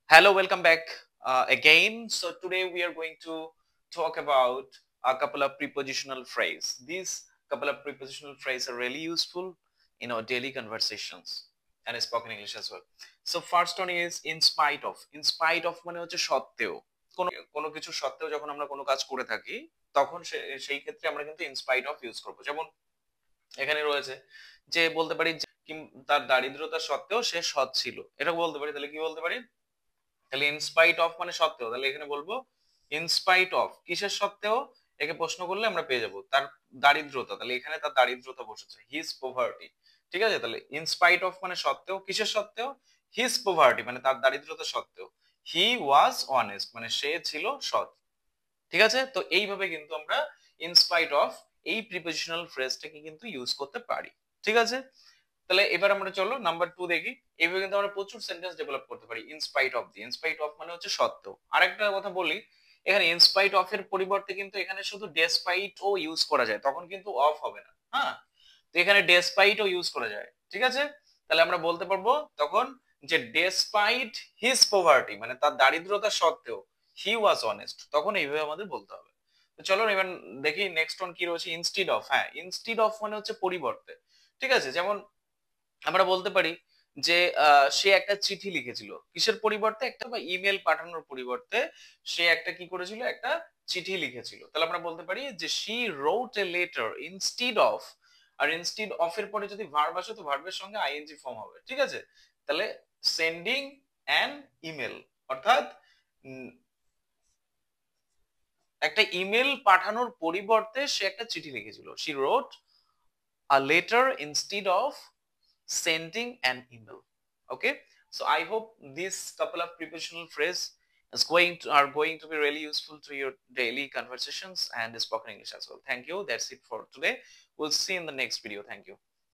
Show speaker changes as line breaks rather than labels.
Hello, welcome back again. So today we are going to talk about a couple of prepositional phrase. These couple of prepositional phrases are really useful in our daily conversations and spoken English as well. So first one is in spite of. In spite of মানে হচ্ছে সত্ত্বেও কোনো কোনো কিছু সত্ত্বেও যখন আমরা কোনো কাজ করে থাকি তখন সেই ক্ষেত্রে আমরা কিন্তু in spite of ইউজ করব। যেমন এখানে রয়েছে যে বলতে পারি যে তার দারিদ্রতা সত্ত্বেও সে সৎ ছিল। এটা বলতে পারি, তাহলে কি বলতে পারি? তাহলে ইনস্পাইট অফ মানে সত্ত্বেও, তাহলে এখানে বলবো ইনস্পাইট অফ কিসের সত্ত্বেও, একে প্রশ্ন করলে আমরা পেয়ে যাব তার দারিদ্রতা, তাহলে এখানে তার দারিদ্রতা বসেছে হিজ পভার্টি। ঠিক আছে, তাহলে ইনস্পাইট অফ মানে সত্ত্বেও, কিসের সত্ত্বেও? হিজ পভার্টি মানে তার দারিদ্রতা সত্ত্বেও। হি ওয়াজ অনেস্ট মানে সে ছিল সৎ। ঠিক আছে, তো এইভাবে কিন্তু আমরা ইনস্পাইট অফ এই প্রিপোজিশনাল ফ্রেজটাকে কিন্তু ইউজ করতে পারি। ঠিক আছে, তাহলে এবার আমরা চলো নাম্বার 2 দেখি। এইভাবে কিন্তু আমরা প্রচুর সেন্টেন্স ডেভেলপ করতে পারি in spite of the. In spite of মানে হচ্ছে সত্ত্বেও। আরেকটা কথা বলি, এখানে ইনস্পাইট অফ এর পরিবর্তে কিন্তু এখানে শুধু ডেসপাইট ও ইউজ করা যায়, তখন কিন্তু অফ হবে না। হ্যাঁ, তো এখানে ডেসপাইট ও ইউজ করা যায়। ঠিক আছে, তাহলে আমরা বলতে পারবো তখন যে ডেসপাইট হিজ পভার্টি মানে তার দারিদ্রতা সত্ত্বেও হি ওয়াজ অনেস্ট, তখন এইভাবে আমাদের বলতে হবে। তো চলো এবার দেখি নেক্সট ওয়ান কি রয়েছে, ইনস্টিড অফ। হ্যাঁ, ইনস্টিড অফ মানে হচ্ছে পরিবর্তে। ঠিক আছে, যেমন আমরা বলতে পারি যে সে একটা চিঠি লিখেছিল কিসের পরিবর্তে, একটা বা ইমেল পাঠানোর পরিবর্তে সে একটা কি করেছিল, একটা চিঠি লিখেছিল। তাহলে আমরা বলতে পারি যে she wrote a letter instead of. আর ইনস্টিড অফ এর পরে যদি ভার্ব আসে তো ভার্বের সঙ্গে আইএনজি ফর্ম হবে। ঠিক আছে, তাহলে সেন্ডিং অ্যান ইমেল, অর্থাৎ একটা ইমেল পাঠানোর পরিবর্তে সে একটা চিঠি লিখেছিল। She wrote a letter instead of sending an email. Okay, so I hope this couple of prepositional phrase are going to be really useful to your daily conversations and spoken English as well. Thank you, that's it for today. We'll see you in the next video. Thank you.